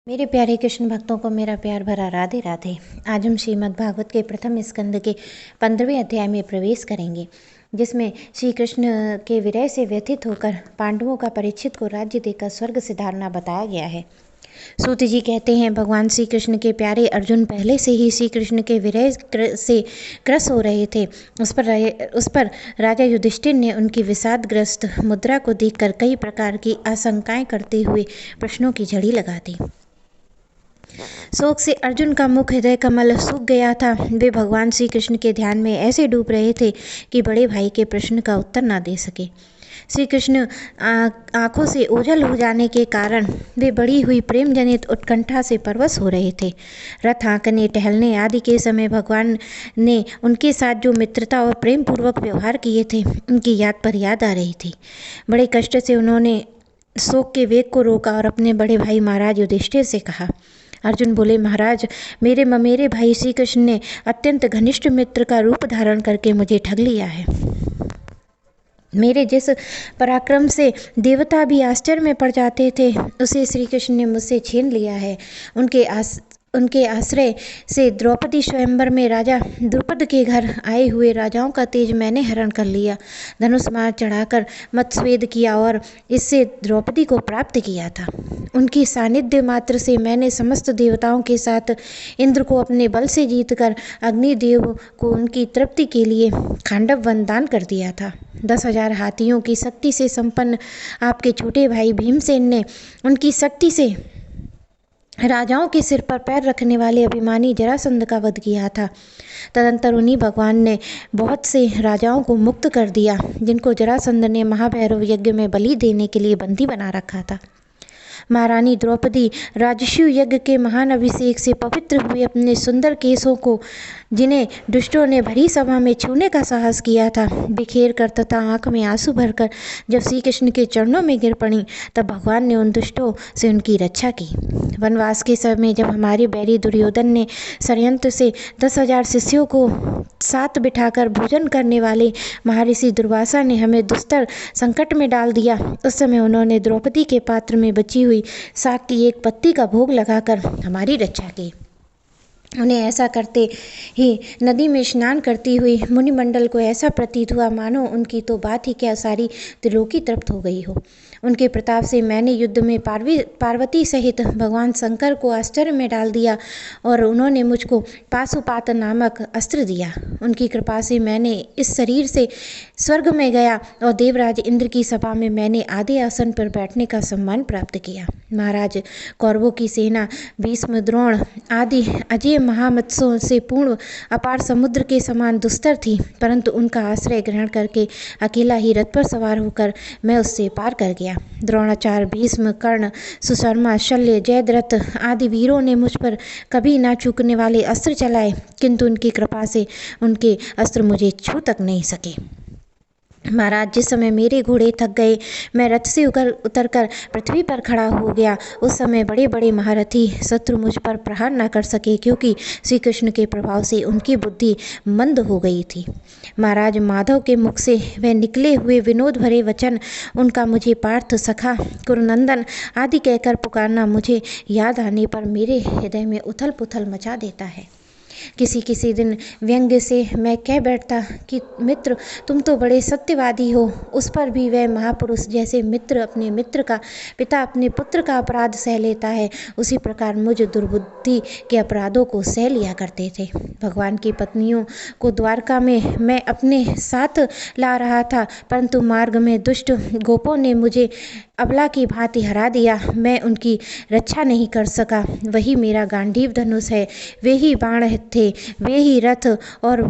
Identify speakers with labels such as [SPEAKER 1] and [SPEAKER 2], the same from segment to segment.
[SPEAKER 1] मेरे प्यारे कृष्ण भक्तों को मेरा प्यार भरा राधे राधे। आज हम श्रीमद् भागवत के प्रथम स्कंद के 15वें अध्याय में प्रवेश करेंगे, जिसमें श्री कृष्ण के विरह से व्यथित होकर पांडवों का परीक्षित को राज्य देकर स्वर्ग सिधारना बताया गया है। सूत जी कहते हैं, भगवान श्री कृष्ण के प्यारे अर्जुन पहले से ही श्री कृष्ण के विरह से ग्रस्त हो रहे थे। उस पर राजा युधिष्ठिर ने उनकी विषादग्रस्त मुद्रा को देखकर कई प्रकार की आशंकाएं करते हुए प्रश्नों की झड़ी लगा दी। शोक से अर्जुन का मुख हृदय कमल सूख गया था। वे भगवान श्री कृष्ण के ध्यान में ऐसे डूब रहे थे कि बड़े भाई के प्रश्न का उत्तर ना दे सके। श्री कृष्ण आंखों से ओझल हो जाने के कारण वे बड़ी हुई प्रेम जनित उत्कंठा से परवश हो रहे थे। रथ हाँकने, टहलने आदि के समय भगवान ने उनके साथ जो मित्रता और प्रेम पूर्वक व्यवहार किए थे, उनकी याद आ रही थी। बड़े कष्ट से उन्होंने शोक के वेग को रोका और अपने बड़े भाई महाराज युधिष्ठिर से कहा। अर्जुन बोले, महाराज, मेरे ममेरे भाई श्री कृष्ण ने अत्यंत घनिष्ठ मित्र का रूप धारण करके मुझे ठग लिया है। मेरे जिस पराक्रम से देवता भी आश्चर्य में पड़ जाते थे, उसे श्री कृष्ण ने मुझसे छीन लिया है। उनके आश्रय से द्रौपदी स्वयंवर में राजा द्रुपद के घर आए हुए राजाओं का तेज मैंने हरण कर लिया। धनुष मार चढ़ाकर मत्स्वेद किया और इससे द्रौपदी को प्राप्त किया था। उनकी सानिध्य मात्र से मैंने समस्त देवताओं के साथ इंद्र को अपने बल से जीतकर अग्निदेव को उनकी तृप्ति के लिए खांडव वन दान कर दिया था। 10,000 हाथियों की शक्ति से संपन्न आपके छोटे भाई भीमसेन ने उनकी शक्ति से राजाओं के सिर पर पैर रखने वाले अभिमानी जरासंध का वध किया था। तदंतर उन्हीं भगवान ने बहुत से राजाओं को मुक्त कर दिया, जिनको जरासंध ने महाभैरव यज्ञ में बलि देने के लिए बंदी बना रखा था। महारानी द्रौपदी राजसूय यज्ञ के महान अभिषेक से पवित्र हुए अपने सुंदर केशों को, जिन्हें दुष्टों ने भरी सभा में छूने का साहस किया था, बिखेर कर तथा आंख में आंसू भरकर जब श्री कृष्ण के चरणों में गिर पड़ी, तब भगवान ने उन दुष्टों से उनकी रक्षा की। वनवास के समय जब हमारे बैरी दुर्योधन ने षड्यंत्र से 10,000 शिष्यों को साथ बिठाकर भोजन करने वाले महर्षि दुर्वासा ने हमें दुस्तर संकट में डाल दिया, उस समय उन्होंने द्रौपदी के पात्र में बची हुई शाक की एक पत्ती का भोग लगाकर हमारी रक्षा की। उन्हें ऐसा करते ही नदी में स्नान करती हुई मुनिमंडल को ऐसा प्रतीत हुआ मानो उनकी तो बात ही क्या, सारी त्रिलोकी तृप्त हो गई हो। उनके प्रताप से मैंने युद्ध में पार्वती सहित भगवान शंकर को आश्चर्य में डाल दिया और उन्होंने मुझको पाशुपात नामक अस्त्र दिया। उनकी कृपा से मैंने इस शरीर से स्वर्ग में गया और देवराज इंद्र की सभा में मैंने आधे आसन पर बैठने का सम्मान प्राप्त किया। महाराज, कौरवों की सेना भीष्म, द्रोण आदि अजय महामत्स्यों से पूर्ण अपार समुद्र के समान दुस्तर थी, परंतु उनका आश्रय ग्रहण करके अकेला ही रथ पर सवार होकर मैं उससे पार कर गया। द्रोणाचार्य, भीष्म, कर्ण, सुशर्मा, शल्य, जयद्रथ आदि वीरों ने मुझ पर कभी ना चूकने वाले अस्त्र चलाए, किंतु उनकी कृपा से उनके अस्त्र मुझे छू तक नहीं सके। महाराज, जिस समय मेरे घोड़े थक गए, मैं रथ से उतरकर पृथ्वी पर खड़ा हो गया, उस समय बड़े बड़े महारथी शत्रु मुझ पर प्रहार न कर सके, क्योंकि श्री कृष्ण के प्रभाव से उनकी बुद्धि मंद हो गई थी। महाराज, माधव के मुख से वह निकले हुए विनोद भरे वचन, उनका मुझे पार्थ, सखा, कुरुनंदन आदि कहकर पुकारना मुझे याद आने पर मेरे हृदय में उथल पुथल मचा देता है। किसी दिन व्यंग्य से मैं कह बैठता कि मित्र, तुम तो बड़े सत्यवादी हो। उस पर भी वह महापुरुष जैसे मित्र अपने मित्र का, पिता अपने पुत्र का अपराध सह लेता है, उसी प्रकार मुझ दुर्बुद्धि के अपराधों को सह लिया करते थे। भगवान की पत्नियों को द्वारका में मैं अपने साथ ला रहा था, परंतु मार्ग में दुष्ट गोपों ने मुझे अबला की भांति हरा दिया। मैं उनकी रक्षा नहीं कर सका। वही मेरा गांडीव धनुष है, वे ही बाण थे, वे ही रथ और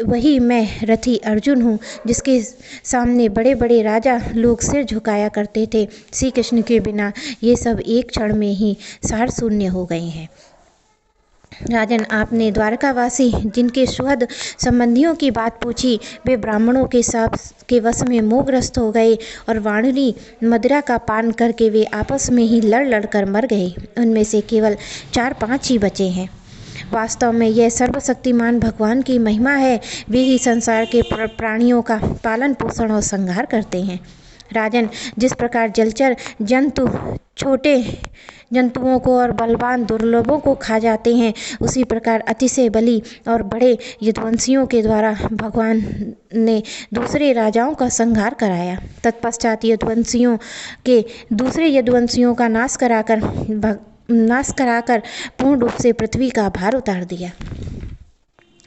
[SPEAKER 1] वही मैं रथी अर्जुन हूँ, जिसके सामने बड़े बड़े राजा लोग सिर झुकाया करते थे। श्री कृष्ण के बिना ये सब एक क्षण में ही सार शून्य हो गए हैं। राजन, आपने द्वारकावासी जिनके सुहृद संबंधियों की बात पूछी, वे ब्राह्मणों के साप के वश में मोहग्रस्त हो गए और वाणुनी मदिरा का पान करके वे आपस में ही लड़ कर मर गए। उनमें से केवल 4-5 ही बचे हैं। वास्तव में यह सर्वशक्तिमान भगवान की महिमा है। वे ही संसार के प्राणियों का पालन पोषण और संहार करते हैं। राजन, जिस प्रकार जलचर जंतु छोटे जंतुओं को और बलवान दुर्लभों को खा जाते हैं, उसी प्रकार अतिशय बली और बड़े यदुवंशियों के द्वारा भगवान ने दूसरे राजाओं का संहार कराया। तत्पश्चात दूसरे यदुवंशियों का नाश कराकर पूर्ण रूप से पृथ्वी का भार उतार दिया।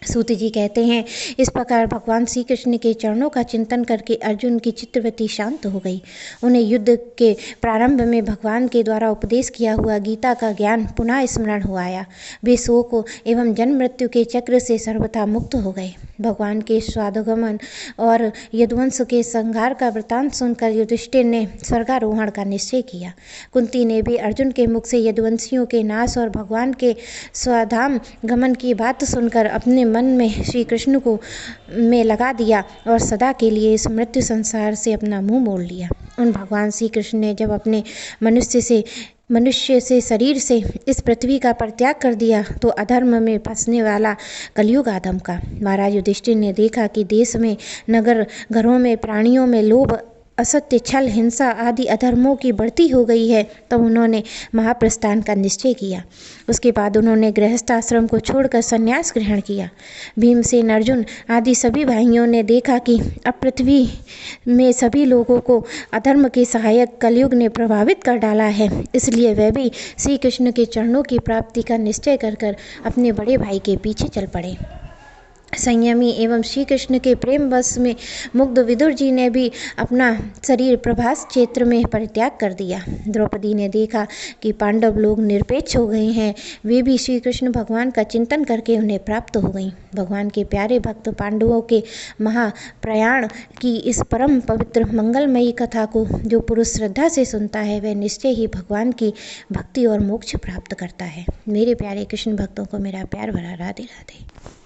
[SPEAKER 1] सूत जी कहते हैं, इस प्रकार भगवान श्री कृष्ण के चरणों का चिंतन करके अर्जुन की चित्तवृत्ति शांत हो गई। उन्हें युद्ध के प्रारंभ में भगवान के द्वारा उपदेश किया हुआ गीता का ज्ञान पुनः स्मरण हो आया। वे शोक एवं जन्म मृत्यु के चक्र से सर्वथा मुक्त हो गए। भगवान के स्वागमन और यदुवंश के संहार का वृतांत सुनकर युधिष्ठिर ने स्वर्गारोहण का निश्चय किया। कुंती ने भी अर्जुन के मुख से यदुवंशियों के नाश और भगवान के स्वधाम गमन की बात सुनकर अपने मन में श्री कृष्ण को में लगा दिया और सदा के लिए इस मृत्यु संसार से अपना मुंह मोड़ लिया। उन भगवान श्री कृष्ण ने जब अपने मनुष्य से शरीर से इस पृथ्वी का परित्याग कर दिया तो अधर्म में फंसने वाला कलयुग आदम का। महाराज युधिष्ठिर ने देखा कि देश में, नगर, घरों में, प्राणियों में लोभ, असत्य, छल, हिंसा आदि अधर्मों की बढ़ती हो गई है, तब उन्होंने महाप्रस्थान का निश्चय किया। उसके बाद उन्होंने गृहस्थ आश्रम को छोड़कर संन्यास ग्रहण किया। भीमसेन, अर्जुन आदि सभी भाइयों ने देखा कि अब पृथ्वी में सभी लोगों को अधर्म के सहायक कलयुग ने प्रभावित कर डाला है, इसलिए वे भी श्री कृष्ण के चरणों की प्राप्ति का निश्चय कर अपने बड़े भाई के पीछे चल पड़े। संयमी एवं श्री कृष्ण के प्रेम बस में मुग्ध विदुर जी ने भी अपना शरीर प्रभास क्षेत्र में परित्याग कर दिया। द्रौपदी ने देखा कि पांडव लोग निरपेक्ष हो गए हैं, वे भी श्री कृष्ण भगवान का चिंतन करके उन्हें प्राप्त हो गईं। भगवान के प्यारे भक्त पांडवों के महाप्रयाण की इस परम पवित्र मंगलमयी कथा को जो पुरुष श्रद्धा से सुनता है, वह निश्चय ही भगवान की भक्ति और मोक्ष प्राप्त करता है। मेरे प्यारे कृष्ण भक्तों को मेरा प्यार भरा राधे राधे।